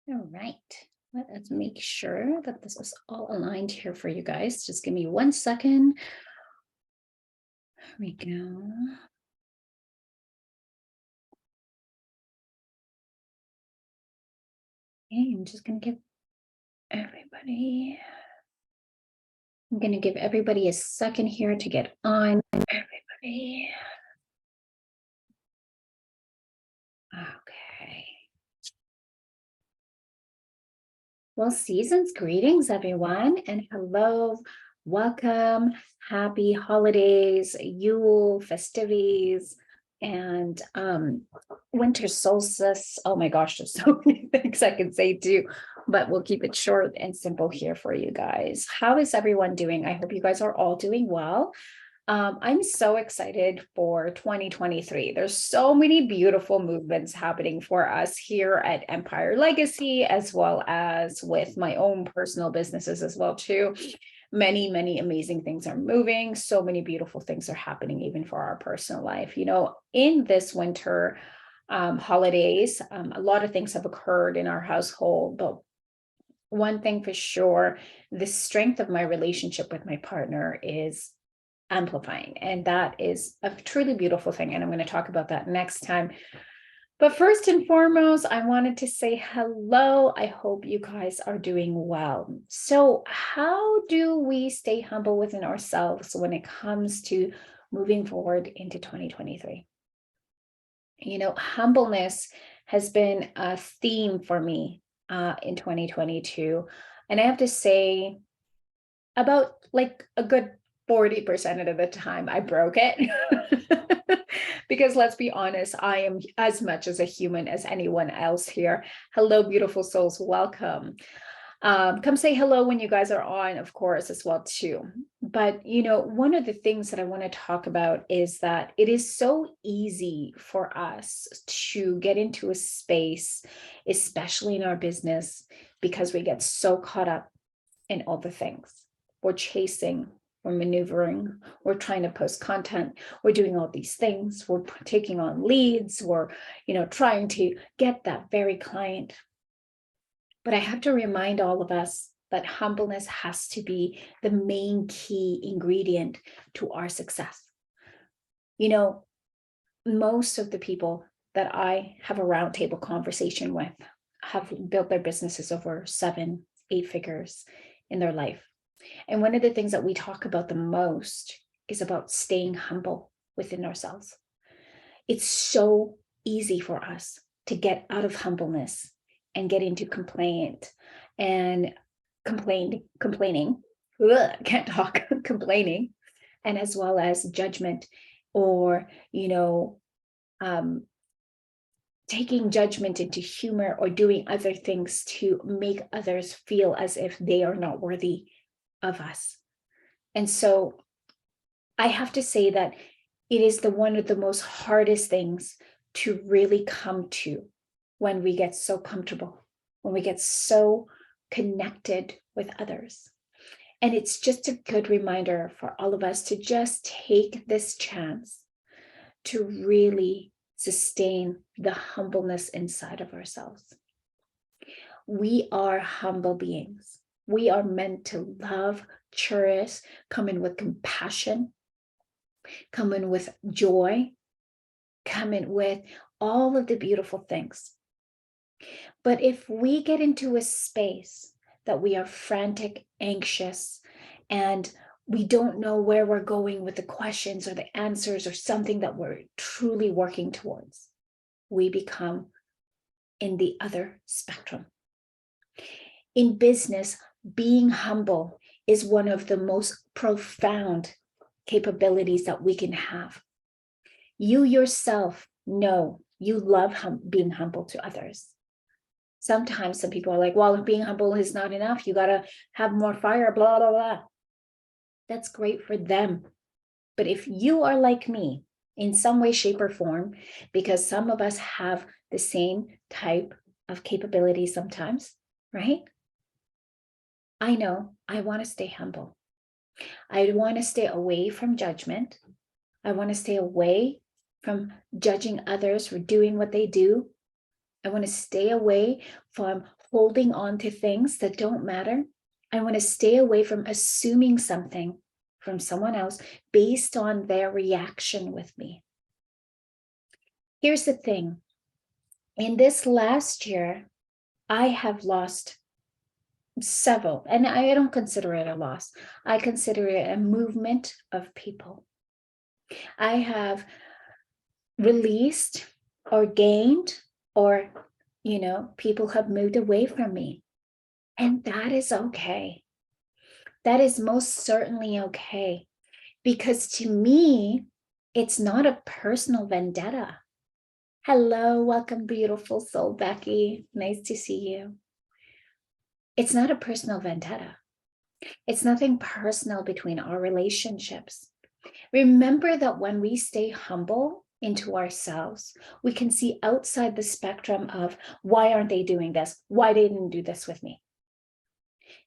All right. Let's make sure that this is all aligned here for you guys. Just give me 1 second. There we go. Okay, everybody, I'm going to give everybody a second here to get on. Everybody. Okay. Well, season's greetings, everyone, and hello, welcome, happy holidays, Yule festivities, and winter solstice. Oh my gosh, there's so many things I can say too, but we'll keep it short and simple here for you guys. How is everyone doing? I hope you guys are all doing well. I'm so excited for 2023. There's so many beautiful movements happening for us here at Empire Legacy, as well as with my own personal businesses as well too. Many amazing things are moving. So many beautiful things are happening even for our personal life. You know, in this winter holidays, a lot of things have occurred in our household, but one thing for sure, the strength of my relationship with my partner is amplifying. And that is a truly beautiful thing. And I'm going to talk about that next time. But first and foremost, I wanted to say hello. I hope you guys are doing well. So, how do we stay humble within ourselves when it comes to moving forward into 2023? You know, humbleness has been a theme for me in 2022. And I have to say, about like a good 40% of the time I broke it. Because let's be honest, I am as much as a human as anyone else here. Hello, beautiful souls, welcome. Come say hello when you guys are on, of course, as well too. But you know, one of the things that I want to talk about is that it is so easy for us to get into a space, especially in our business, because we get so caught up in all the things. We're chasing, we're maneuvering, we're trying to post content, we're doing all these things, we're taking on leads, we're, trying to get that very client. But I have to remind all of us that humbleness has to be the main key ingredient to our success. You know, most of the people that I have a roundtable conversation with have built their businesses over 7, 8 figures in their life. And one of the things that we talk about the most is about staying humble within ourselves. It's so easy for us to get out of humbleness and get into complaint and complaining. Ugh, can't talk, complaining, and as well as judgment, or taking judgment into humor, or doing other things to make others feel as if they are not worthy of us. And so I have to say that it is one of the most hardest things to really come to when we get so comfortable, when we get so connected with others. And it's just a good reminder for all of us to just take this chance to really sustain the humbleness inside of ourselves. We are humble beings. We are meant to love, cherish, come in with compassion, come in with joy, come in with all of the beautiful things. But if we get into a space that we are frantic, anxious, and we don't know where we're going with the questions or the answers or something that we're truly working towards, we become in the other spectrum. In business, being humble is one of the most profound capabilities that we can have. You yourself know you love being humble to others. Sometimes some people are like, well, being humble is not enough. You got to have more fire, blah, blah, blah. That's great for them. But if you are like me in some way, shape, or form, because some of us have the same type of capability sometimes, right? I know I want to stay humble. I want to stay away from judgment. I want to stay away from judging others for doing what they do. I want to stay away from holding on to things that don't matter. I want to stay away from assuming something from someone else based on their reaction with me. Here's the thing. In this last year, I have lost several, and I don't consider it a loss. I consider it a movement of people. I have released or gained, or, people have moved away from me. And that is okay. That is most certainly okay. Because to me, it's not a personal vendetta. Hello, welcome, beautiful soul, Becky. Nice to see you. It's not a personal vendetta. It's nothing personal between our relationships. Remember that when we stay humble into ourselves, we can see outside the spectrum of why aren't they doing this? Why they didn't do this with me?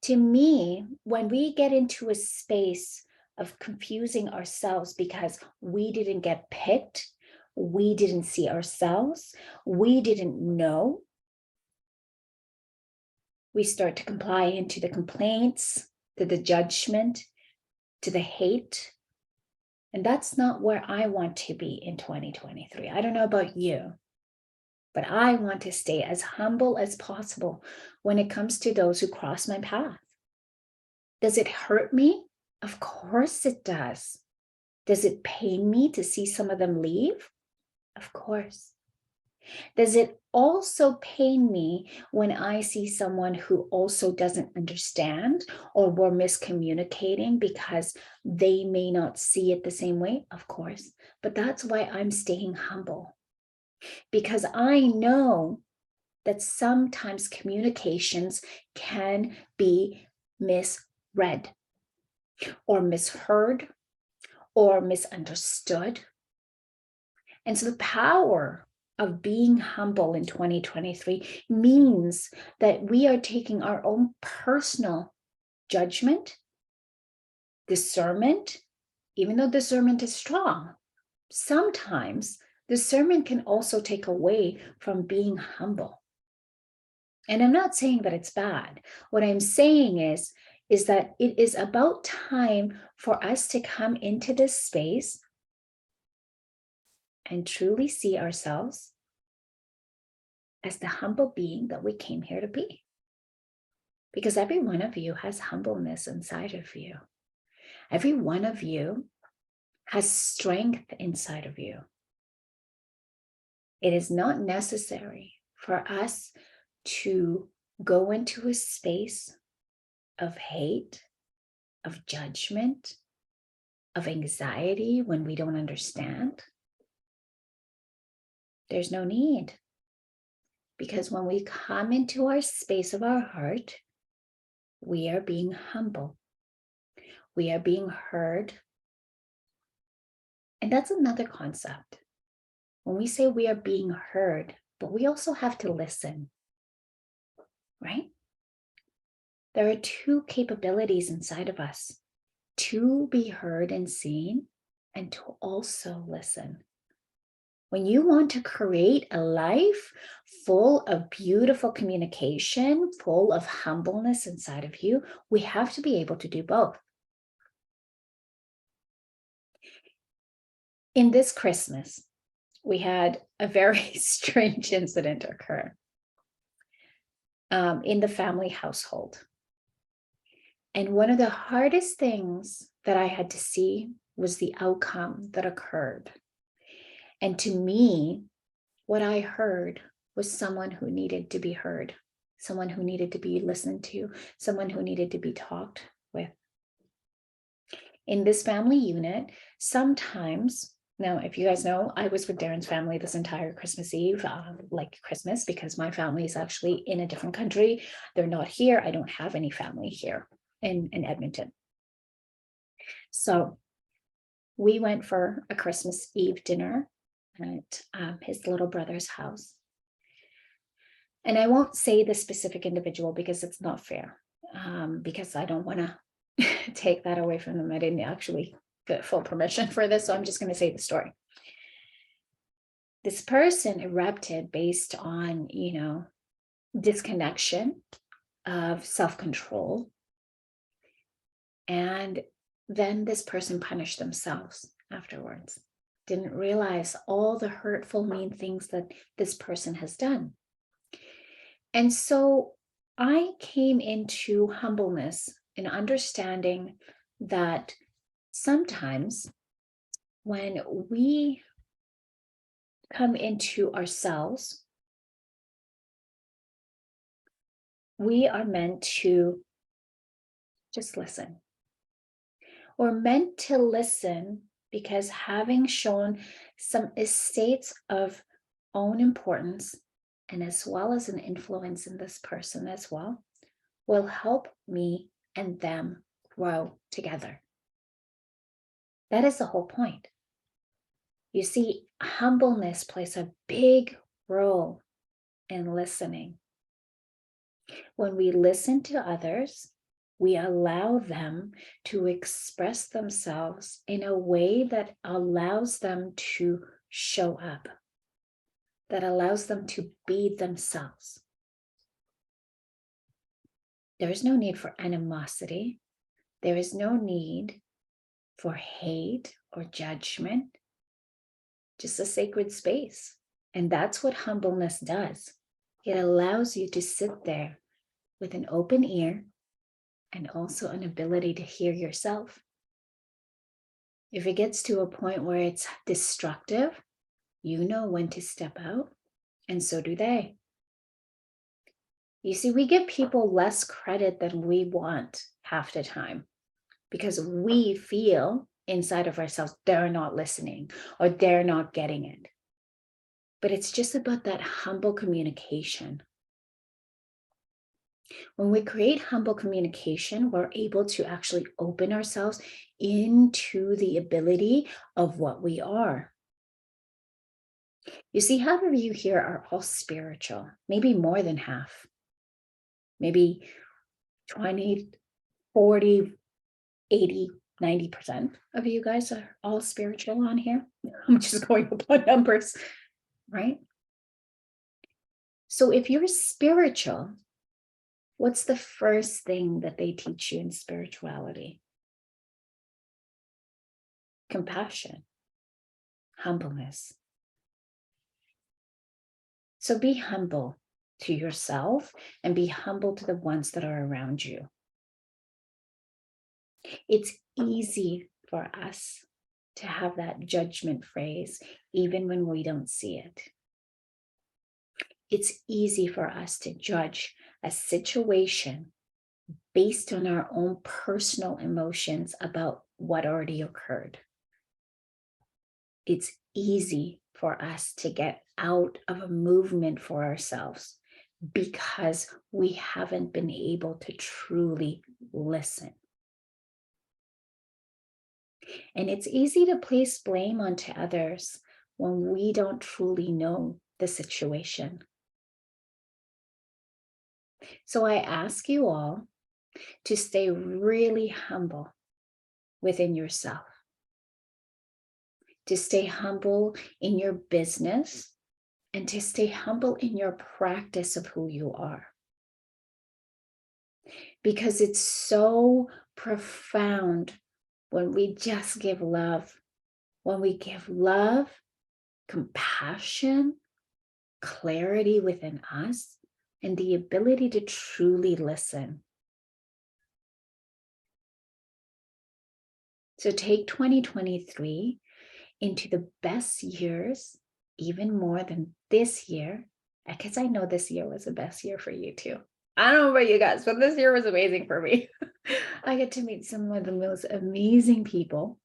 To me, when we get into a space of confusing ourselves because we didn't get picked, we didn't see ourselves, we didn't know, we start to comply into the complaints, to the judgment, to the hate. And that's not where I want to be in 2023. I don't know about you, but I want to stay as humble as possible when it comes to those who cross my path. Does it hurt me? Of course it does. Does it pain me to see some of them leave? Of course. Does it also pain me when I see someone who also doesn't understand, or we're miscommunicating because they may not see it the same way? Of course. But that's why I'm staying humble, because I know that sometimes communications can be misread or misheard or misunderstood. And so the power of being humble in 2023 means that we are taking our own personal judgment, discernment, even though discernment is strong. Sometimes discernment can also take away from being humble. And I'm not saying that it's bad. What I'm saying is that it is about time for us to come into this space and truly see ourselves as the humble being that we came here to be. Because every one of you has humbleness inside of you. Every one of you has strength inside of you. It is not necessary for us to go into a space of hate, of judgment, of anxiety when we don't understand. There's no need. Because when we come into our space of our heart, we are being humble. We are being heard. And that's another concept. When we say we are being heard, but we also have to listen, right? There are two capabilities inside of us: to be heard and seen, and to also listen. When you want to create a life full of beautiful communication, full of humbleness inside of you, we have to be able to do both. In this Christmas, we had a very strange incident occur in the family household. And one of the hardest things that I had to see was the outcome that occurred. And to me, what I heard was someone who needed to be heard, someone who needed to be listened to, someone who needed to be talked with. In this family unit, sometimes, now, if you guys know, I was with Darren's family this entire Christmas Eve, like Christmas, because my family is actually in a different country. They're not here. I don't have any family here in Edmonton. So we went for a Christmas Eve dinner at his little brother's house. And I won't say the specific individual because it's not fair, because I don't want to take that away from them. I didn't actually get full permission for this, so I'm just going to say the story. This person erupted based on, disconnection of self-control. And then this person punished themselves afterwards. Didn't realize all the hurtful, mean things that this person has done. And so I came into humbleness and understanding that sometimes when we come into ourselves, we are meant to just listen. We're meant to listen because having shown some estates of own importance and as well as an influence in this person as well, will help me and them grow together. That is the whole point. You see, humbleness plays a big role in listening. When we listen to others, we allow them to express themselves in a way that allows them to show up, that allows them to be themselves. There is no need for animosity. There is no need for hate or judgment, just a sacred space. And that's what humbleness does. It allows you to sit there with an open ear and also an ability to hear yourself. If it gets to a point where it's destructive, you know when to step out, and so do they. You see, we give people less credit than we want half the time because we feel inside of ourselves they're not listening or they're not getting it. But it's just about that humble communication. When we create humble communication, we're able to actually open ourselves into the ability of what we are. You see, half of you here are all spiritual, maybe more than half, maybe 20, 40, 80, 90% of you guys are all spiritual on here. I'm just going up on numbers, right? So if you're spiritual, what's the first thing that they teach you in spirituality? Compassion, humbleness. So be humble to yourself and be humble to the ones that are around you. It's easy for us to have that judgment phrase, even when we don't see it. It's easy for us to judge a situation based on our own personal emotions about what already occurred. It's easy for us to get out of a movement for ourselves because we haven't been able to truly listen. And it's easy to place blame onto others when we don't truly know the situation. So I ask you all to stay really humble within yourself, to stay humble in your business, and to stay humble in your practice of who you are. Because it's so profound when we just give love. When we give love, compassion, clarity within us, and the ability to truly listen. So take 2023 into the best years, even more than this year, because I know this year was the best year for you too. I don't know about you guys, but this year was amazing for me. I get to meet some of the most amazing people,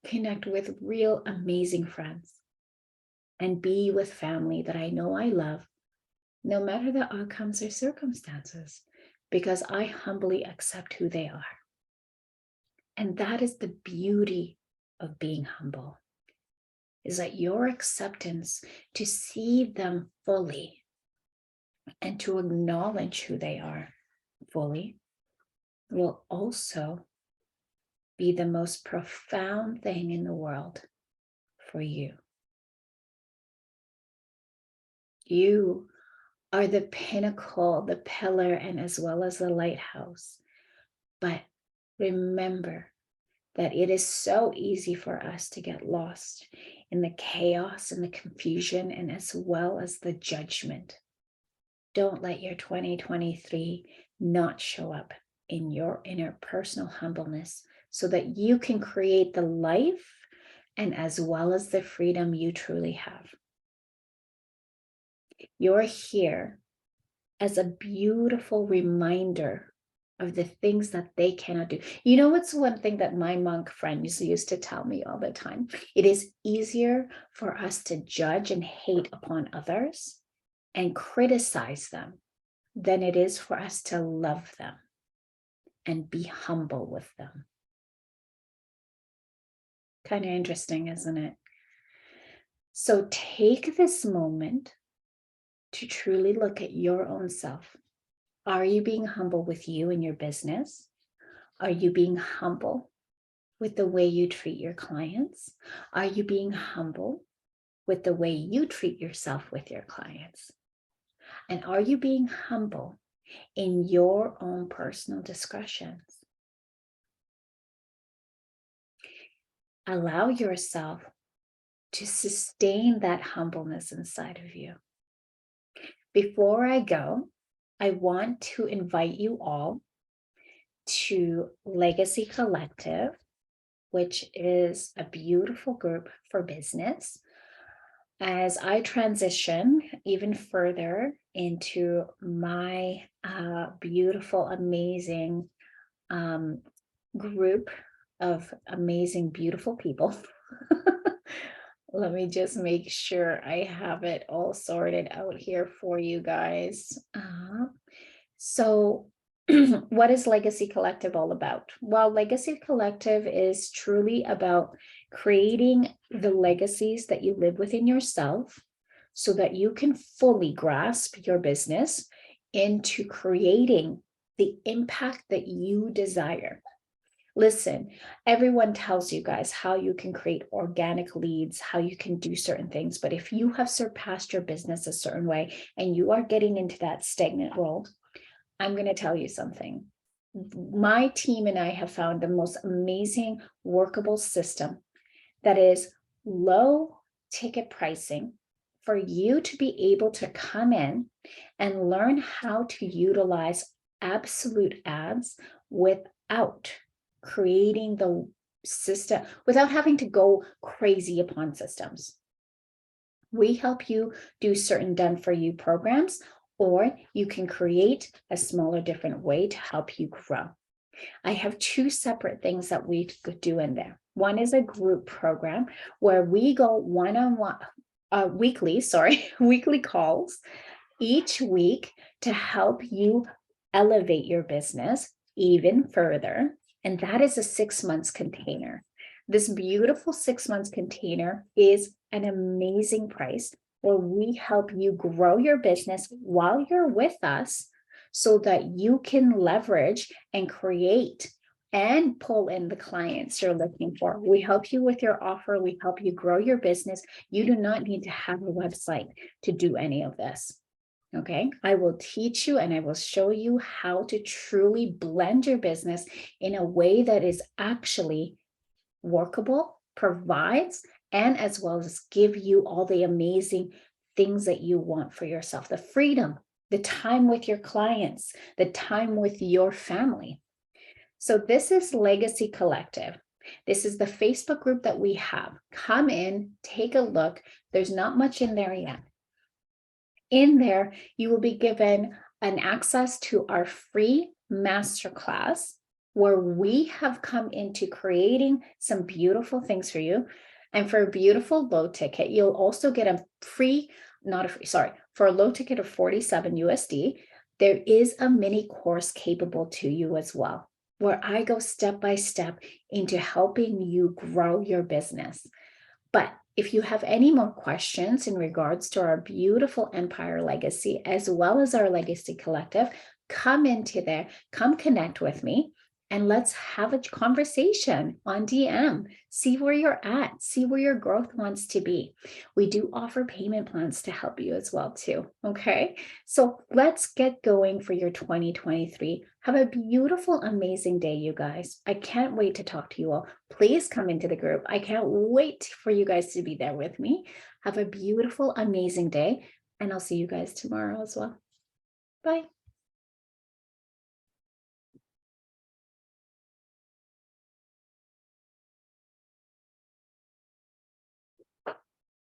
connect with real amazing friends, and be with family that I know I love, no matter the outcomes or circumstances, because I humbly accept who they are. And that is the beauty of being humble, is that your acceptance to see them fully and to acknowledge who they are fully will also be the most profound thing in the world for you. You are the pinnacle, the pillar, and as well as the lighthouse. But remember that it is so easy for us to get lost in the chaos and the confusion, and as well as the judgment. Don't let your 2023 not show up in your inner personal humbleness so that you can create the life and as well as the freedom you truly have. You're here as a beautiful reminder of the things that they cannot do. You know, what's one thing that my monk friends used to tell me all the time? It is easier for us to judge and hate upon others and criticize them than it is for us to love them and be humble with them. Kind of interesting, isn't it? So take this moment to truly look at your own self. Are you being humble with you and your business? Are you being humble with the way you treat your clients? Are you being humble with the way you treat yourself with your clients? And are you being humble in your own personal discretions? Allow yourself to sustain that humbleness inside of you. Before I go, I want to invite you all to Legacy Collective, which is a beautiful group for business. As I transition even further into my beautiful, amazing group of amazing, beautiful people. Let me just make sure I have it all sorted out here for you guys. So what is Legacy Collective all about? Well, Legacy Collective is truly about creating the legacies that you live within yourself so that you can fully grasp your business into creating the impact that you desire. Listen, everyone tells you guys how you can create organic leads, how you can do certain things. But if you have surpassed your business a certain way and you are getting into that stagnant role, I'm going to tell you something. My team and I have found the most amazing workable system that is low ticket pricing for you to be able to come in and learn how to utilize absolute ads without creating the system, without having to go crazy upon systems. We help you do certain done for you programs, or you can create a smaller, different way to help you grow. I have two separate things that we do in there. One is a group program where we go one-on-one, weekly calls each week to help you elevate your business even further. And that is a 6 months container. This beautiful 6 months container is an amazing price where we help you grow your business while you're with us so that you can leverage and create and pull in the clients you're looking for. We help you with your offer. We help you grow your business. You do not need to have a website to do any of this. Okay, I will teach you and I will show you how to truly blend your business in a way that is actually workable, provides, and as well as give you all the amazing things that you want for yourself, the freedom, the time with your clients, the time with your family. So this is Legacy Collective. This is the Facebook group that we have. Come in, take a look. There's not much in there yet. In there, you will be given an access to our free masterclass where we have come into creating some beautiful things for you. And for a beautiful low ticket, you'll also get a free, for a low ticket of 47 USD, there is a mini course capable to you as well, where I go step by step into helping you grow your business. But if you have any more questions in regards to our beautiful Empire Legacy, as well as our Legacy Collective, come into there, come connect with me. and let's have a conversation on DM. See where you're at, see where your growth wants to be. We do offer payment plans to help you as well too, okay? So let's get going for your 2023. Have a beautiful, amazing day, you guys. I can't wait to talk to you all. Please come into the group. I can't wait for you guys to be there with me. Have a beautiful, amazing day, and I'll see you guys tomorrow as well. Bye.